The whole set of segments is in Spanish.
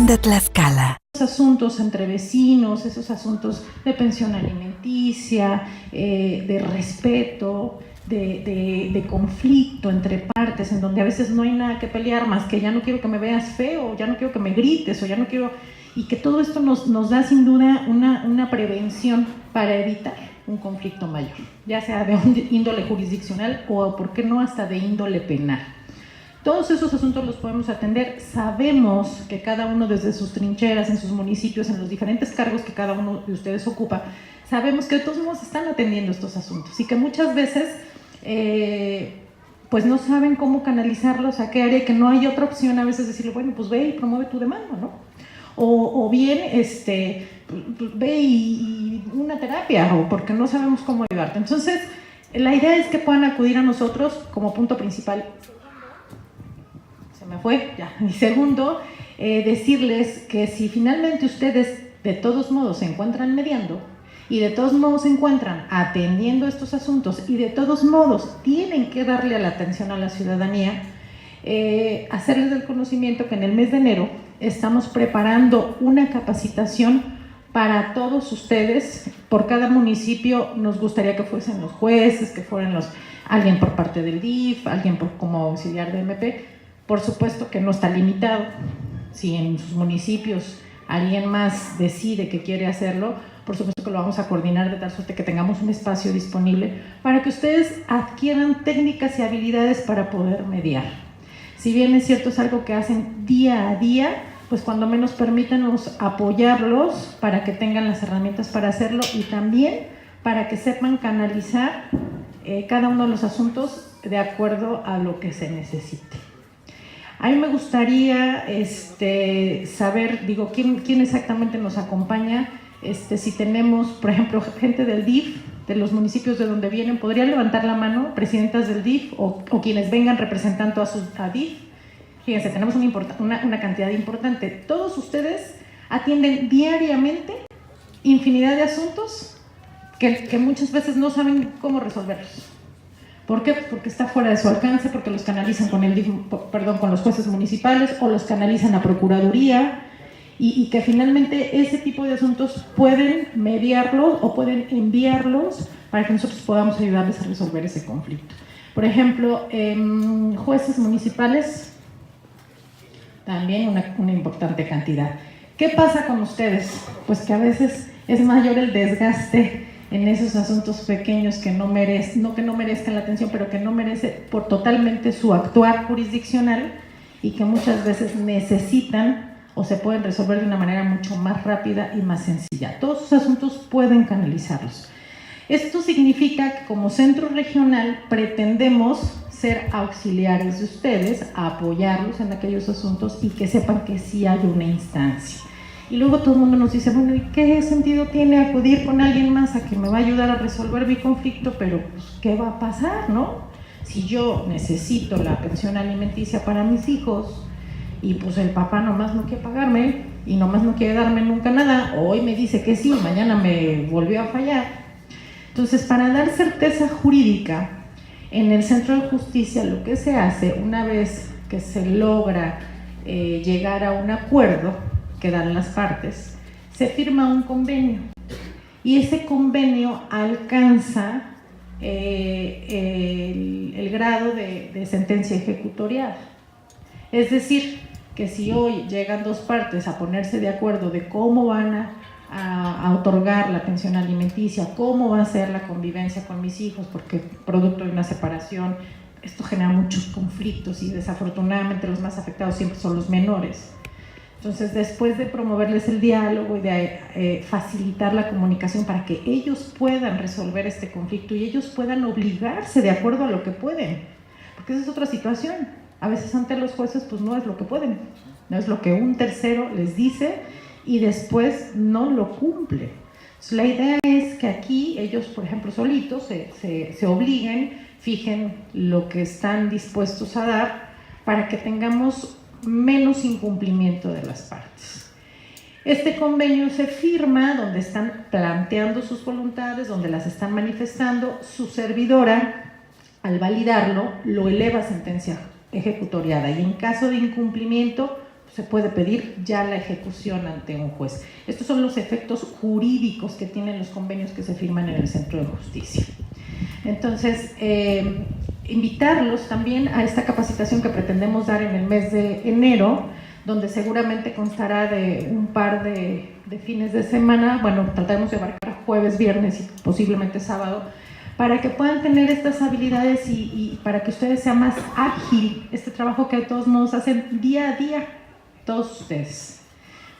Región de Tlaxcala. Esos asuntos entre vecinos, esos asuntos de pensión alimenticia, de respeto, de conflicto entre partes, en donde a veces no hay nada que pelear más que ya no quiero que me veas feo, ya no quiero que me grites, o ya no quiero... Y que todo esto nos da sin duda una prevención para evitar un conflicto mayor, ya sea de índole jurisdiccional o, por qué no, hasta de índole penal. Todos esos asuntos los podemos atender. Sabemos que cada uno desde sus trincheras, en sus municipios, en los diferentes cargos que cada uno de ustedes ocupa, sabemos que de todos modos están atendiendo estos asuntos y que muchas veces pues no saben cómo canalizarlos, a qué área, que no hay otra opción a veces decirle, bueno, pues ve y promueve tu demanda, ¿no? O bien ve y una terapia, o porque no sabemos cómo ayudarte. Entonces, la idea es que puedan acudir a nosotros como punto principal. Me fue ya. Y segundo, decirles que si finalmente ustedes de todos modos se encuentran mediando y de todos modos se encuentran atendiendo estos asuntos y de todos modos tienen que darle la atención a la ciudadanía, hacerles el conocimiento que en el mes de enero estamos preparando una capacitación para todos ustedes. Por cada municipio nos gustaría que fuesen los jueces, que fueran alguien por parte del DIF, alguien como auxiliar de MP. Por supuesto que no está limitado. Si en sus municipios alguien más decide que quiere hacerlo, por supuesto que lo vamos a coordinar de tal suerte que tengamos un espacio disponible para que ustedes adquieran técnicas y habilidades para poder mediar. Si bien es cierto, es algo que hacen día a día, pues cuando menos permítanos apoyarlos para que tengan las herramientas para hacerlo y también para que sepan canalizar cada uno de los asuntos de acuerdo a lo que se necesite. A mí me gustaría saber, quién exactamente nos acompaña. Si tenemos, por ejemplo, gente del DIF, de los municipios de donde vienen, ¿podría levantar la mano, presidentas del DIF o quienes vengan representando a DIF? Fíjense, tenemos una cantidad importante. Todos ustedes atienden diariamente infinidad de asuntos que muchas veces no saben cómo resolverlos. ¿Por qué? Porque está fuera de su alcance, porque los canalizan con los jueces municipales o los canalizan a Procuraduría y que finalmente ese tipo de asuntos pueden mediarlos o pueden enviarlos para que nosotros podamos ayudarles a resolver ese conflicto. Por ejemplo, jueces municipales, también una importante cantidad. ¿Qué pasa con ustedes? Pues que a veces es mayor el desgaste en esos asuntos pequeños que no merezcan la atención, pero que no merece por totalmente su actuar jurisdiccional y que muchas veces necesitan o se pueden resolver de una manera mucho más rápida y más sencilla. Todos esos asuntos pueden canalizarlos. Esto significa que como centro regional pretendemos ser auxiliares de ustedes, apoyarlos en aquellos asuntos y que sepan que sí hay una instancia. Y luego todo el mundo nos dice, bueno, ¿y qué sentido tiene acudir con alguien más a que me va a ayudar a resolver mi conflicto? Pero, pues, ¿qué va a pasar, no? Si yo necesito la pensión alimenticia para mis hijos y pues el papá nomás no quiere pagarme y nomás no quiere darme nunca nada, hoy me dice que sí, mañana me volvió a fallar. Entonces, para dar certeza jurídica, en el Centro de Justicia lo que se hace, una vez que se logra llegar a un acuerdo que dan las partes, se firma un convenio y ese convenio alcanza el grado de sentencia ejecutorial. Es decir, que si hoy llegan dos partes a ponerse de acuerdo de cómo van a otorgar la pensión alimenticia, cómo va a ser la convivencia con mis hijos, porque producto de una separación esto genera muchos conflictos y desafortunadamente los más afectados siempre son los menores. Entonces, después de promoverles el diálogo y de facilitar la comunicación para que ellos puedan resolver este conflicto y ellos puedan obligarse de acuerdo a lo que pueden, porque esa es otra situación. A veces ante los jueces pues no es lo que pueden, no es lo que un tercero les dice y después no lo cumple. Entonces, la idea es que aquí ellos, por ejemplo, solitos se obliguen, fijen lo que están dispuestos a dar para que tengamos menos incumplimiento de las partes. Este convenio se firma donde están planteando sus voluntades, donde las están manifestando. Su servidora, al validarlo, lo eleva a sentencia ejecutoriada y en caso de incumplimiento se puede pedir ya la ejecución ante un juez. Estos son los efectos jurídicos que tienen los convenios que se firman en el Centro de Justicia. Entonces, invitarlos también a esta capacitación que pretendemos dar en el mes de enero, donde seguramente constará de un par de fines de semana. Bueno, trataremos de abarcar jueves, viernes y posiblemente sábado, para que puedan tener estas habilidades y para que ustedes sea más ágil este trabajo que de todos modos hacen día a día todos ustedes.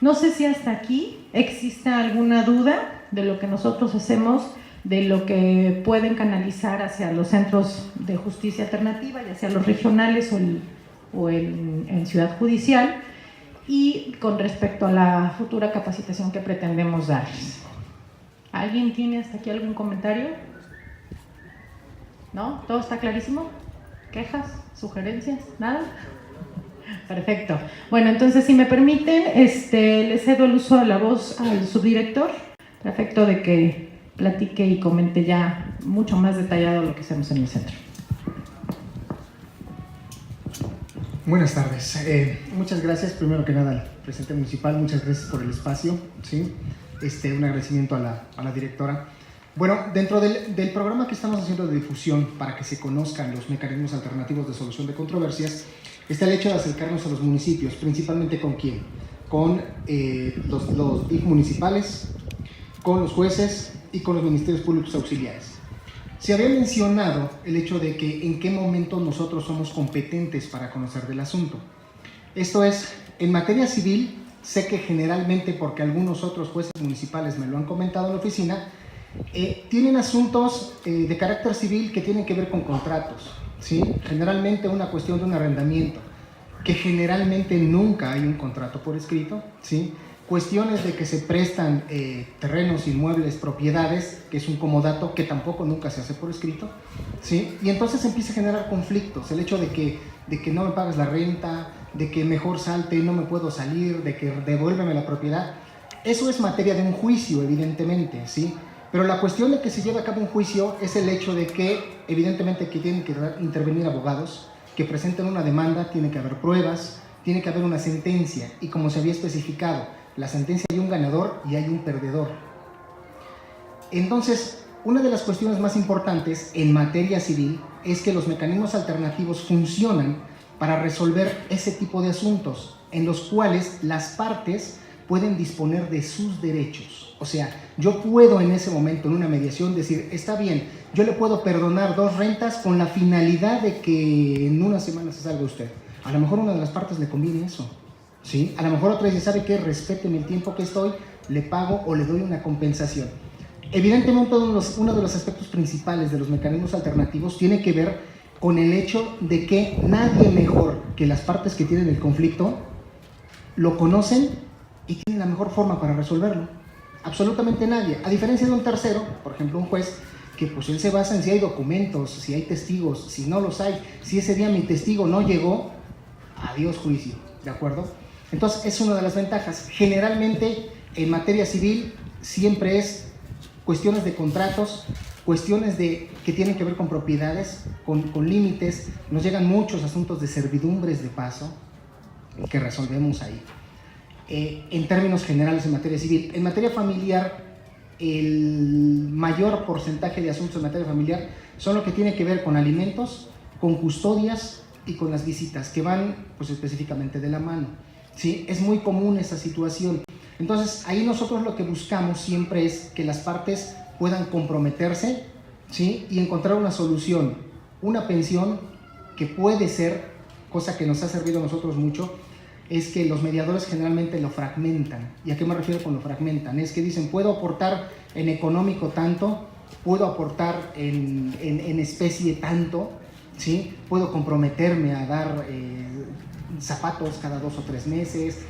No sé si hasta aquí exista alguna duda de lo que nosotros hacemos, de lo que pueden canalizar hacia los centros de justicia alternativa, ya sea los regionales o en Ciudad Judicial, y con respecto a la futura capacitación que pretendemos darles. ¿Alguien tiene hasta aquí algún comentario? ¿No? ¿Todo está clarísimo? ¿Quejas? ¿Sugerencias? ¿Nada? Perfecto. Bueno, entonces, si me permiten, le cedo el uso de la voz al subdirector, perfecto, de que platique y comente ya mucho más detallado lo que hacemos en el centro. Buenas tardes. Muchas gracias, primero que nada, al presidente municipal, muchas gracias por el espacio, ¿sí? Un agradecimiento a la directora. Bueno, dentro del programa que estamos haciendo de difusión para que se conozcan los mecanismos alternativos de solución de controversias, está el hecho de acercarnos a los municipios, principalmente ¿con quién? Con los DIF municipales, con los jueces y con los ministerios públicos auxiliares. Se había mencionado el hecho de que en qué momento nosotros somos competentes para conocer del asunto. Esto es, en materia civil, sé que generalmente, porque algunos otros jueces municipales me lo han comentado en la oficina, tienen asuntos de carácter civil que tienen que ver con contratos, ¿sí? Generalmente una cuestión de un arrendamiento, que generalmente nunca hay un contrato por escrito, ¿sí? Cuestiones de que se prestan terrenos, inmuebles, propiedades, que es un comodato que tampoco nunca se hace por escrito, ¿sí? Y entonces empieza a generar conflictos, el hecho de que no me pagas la renta, de que mejor salte, no me puedo salir, de que devuélveme la propiedad. Eso es materia de un juicio, evidentemente, ¿sí? Pero la cuestión de que se lleve a cabo un juicio es el hecho de que, evidentemente, que tienen que intervenir abogados, que presenten una demanda, tiene que haber pruebas, tiene que haber una sentencia, y como se había especificado, la sentencia hay un ganador y hay un perdedor. Entonces, una de las cuestiones más importantes en materia civil es que los mecanismos alternativos funcionan para resolver ese tipo de asuntos, en los cuales las partes pueden disponer de sus derechos. O sea, yo puedo en ese momento, en una mediación, decir, está bien, yo le puedo perdonar 2 rentas con la finalidad de que en una semana se salga usted. A lo mejor a una de las partes le conviene eso, ¿sí? A lo mejor otra dice, ¿sabe qué? Respéteme el tiempo que estoy, le pago o le doy una compensación. Evidentemente, uno de los aspectos principales de los mecanismos alternativos tiene que ver con el hecho de que nadie mejor que las partes que tienen el conflicto lo conocen y tienen la mejor forma para resolverlo. Absolutamente nadie. A diferencia de un tercero, por ejemplo un juez, que pues él se basa en si hay documentos, si hay testigos, si no los hay, si ese día mi testigo no llegó, adiós juicio, ¿de acuerdo? Entonces es una de las ventajas. Generalmente en materia civil siempre es cuestiones de contratos, cuestiones que tienen que ver con propiedades, con límites. Nos llegan muchos asuntos de servidumbres de paso que resolvemos ahí. En términos generales en materia civil. En materia familiar, el mayor porcentaje de asuntos en materia familiar son lo que tiene que ver con alimentos, con custodias y con las visitas, que van pues específicamente de la mano, ¿sí? Es muy común esa situación. Entonces ahí nosotros lo que buscamos siempre es que las partes puedan comprometerse, ¿sí? Y encontrar una solución, una pensión que puede ser, cosa que nos ha servido a nosotros mucho, es que los mediadores generalmente lo fragmentan. ¿Y a qué me refiero con lo fragmentan? Es que dicen, puedo aportar en económico tanto, puedo aportar en especie tanto, ¿sí? Puedo comprometerme a dar zapatos cada 2 o 3 meses,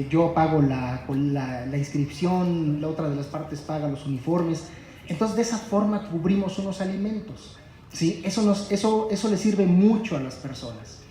yo pago la inscripción, la otra de las partes paga los uniformes. Entonces de esa forma cubrimos unos alimentos, ¿sí? Eso le sirve mucho a las personas.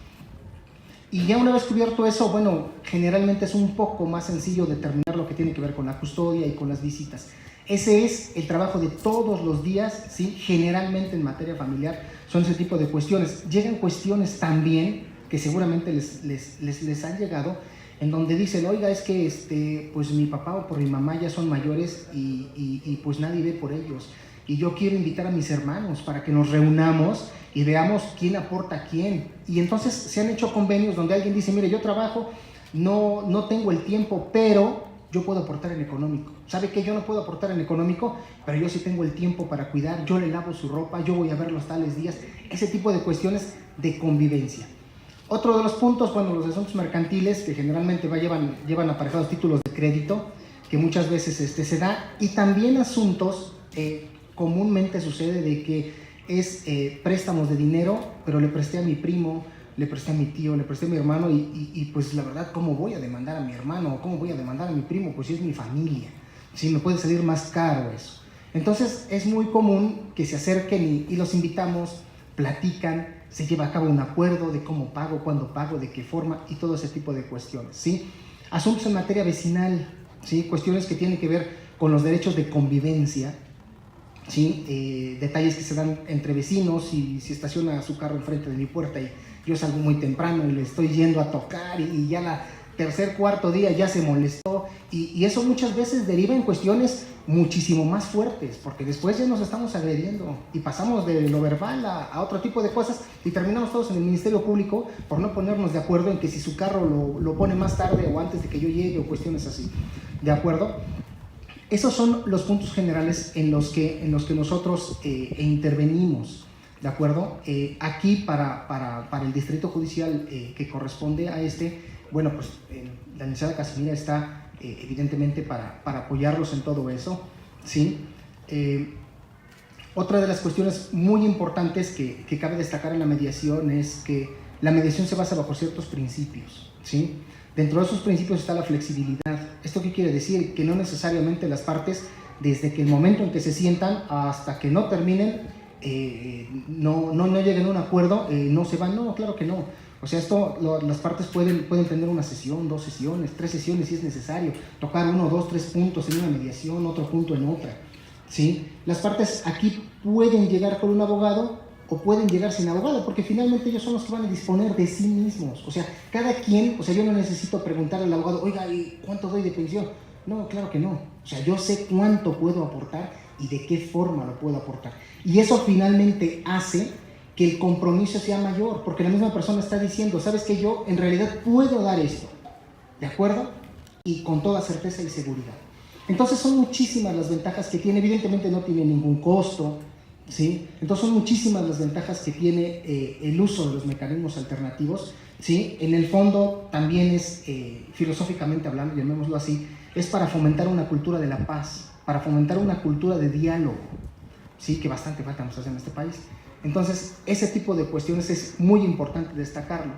Y ya una vez cubierto eso, bueno, generalmente es un poco más sencillo determinar lo que tiene que ver con la custodia y con las visitas. Ese es el trabajo de todos los días, ¿sí? Generalmente en materia familiar son ese tipo de cuestiones. Llegan cuestiones también que seguramente les han llegado, en donde dicen, oiga, es que pues mi papá o por mi mamá ya son mayores y pues nadie ve por ellos. Y yo quiero invitar a mis hermanos para que nos reunamos y veamos quién aporta a quién. Y entonces se han hecho convenios donde alguien dice, mire, yo trabajo, no tengo el tiempo, pero yo puedo aportar en económico. ¿Sabe qué? Yo no puedo aportar en económico, pero yo sí tengo el tiempo para cuidar, yo le lavo su ropa, yo voy a verlos tales días. Ese tipo de cuestiones de convivencia. Otro de los puntos, bueno, los asuntos mercantiles, que generalmente llevan aparejados títulos de crédito, que muchas veces se da, y también asuntos, comúnmente sucede de que es préstamos de dinero, pero le presté a mi primo, le presté a mi tío, le presté a mi hermano, y pues la verdad, ¿cómo voy a demandar a mi hermano? ¿Cómo voy a demandar a mi primo? Pues si es mi familia, sí, me puede salir más caro eso. Entonces es muy común que se acerquen y los invitamos, platican, se lleva a cabo un acuerdo de cómo pago, cuándo pago, de qué forma y todo ese tipo de cuestiones, ¿sí? Asuntos en materia vecinal, ¿sí? Cuestiones que tienen que ver con los derechos de convivencia, ¿sí? Detalles que se dan entre vecinos, y si estaciona su carro enfrente de mi puerta y yo salgo muy temprano y le estoy yendo a tocar y ya la tercer, cuarto día ya se molestó, y eso muchas veces deriva en cuestiones muchísimo más fuertes, porque después ya nos estamos agrediendo y pasamos de lo verbal a otro tipo de cosas y terminamos todos en el Ministerio Público por no ponernos de acuerdo en que si su carro lo pone más tarde o antes de que yo llegue o cuestiones así, ¿de acuerdo? Esos son los puntos generales en los que nosotros intervenimos, ¿de acuerdo? Aquí para el Distrito Judicial que corresponde a bueno, pues la licenciada Casimira está evidentemente para apoyarlos en todo eso, ¿sí? Otra de las cuestiones muy importantes que cabe destacar en la mediación es que la mediación se basa bajo ciertos principios, ¿sí? Dentro de esos principios está la flexibilidad. ¿Esto qué quiere decir? Que no necesariamente las partes, desde que el momento en que se sientan hasta que no terminen, no lleguen a un acuerdo, no se van. No, claro que no. O sea, las partes pueden tener una sesión, 2 sesiones, 3 sesiones si es necesario, tocar 1, 2, 3 puntos en una mediación, otro punto en otra, ¿sí? Las partes aquí pueden llegar con un abogado o pueden llegar sin abogado, porque finalmente ellos son los que van a disponer de sí mismos. O sea, cada quien, o sea, yo no necesito preguntarle al abogado, oiga, ¿y cuánto doy de pensión? No, claro que no. O sea, yo sé cuánto puedo aportar y de qué forma lo puedo aportar. Y eso finalmente hace que el compromiso sea mayor, porque la misma persona está diciendo, ¿sabes qué? Yo en realidad puedo dar esto, ¿de acuerdo? Y con toda certeza y seguridad. Entonces son muchísimas las ventajas que tiene, evidentemente no tiene ningún costo, ¿sí? Entonces son muchísimas las ventajas que tiene el uso de los mecanismos alternativos, ¿sí? En el fondo también es, filosóficamente hablando, llamémoslo así, es para fomentar una cultura de la paz, para fomentar una cultura de diálogo, ¿sí? Que bastante falta nos hace en este país. Entonces, ese tipo de cuestiones es muy importante destacarlo,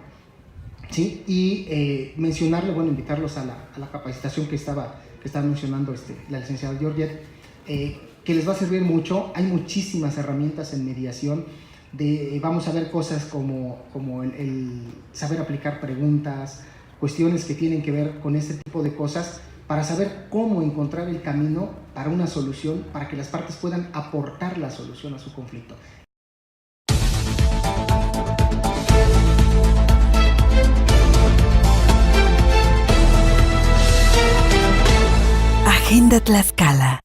¿sí? Y mencionarle, bueno, invitarlos a la capacitación que estaba mencionando la licenciada Georgette, que les va a servir mucho. Hay muchísimas herramientas en mediación. Vamos a ver cosas como el saber aplicar preguntas, cuestiones que tienen que ver con este tipo de cosas, para saber cómo encontrar el camino para una solución, para que las partes puedan aportar la solución a su conflicto. Agenda Tlaxcala.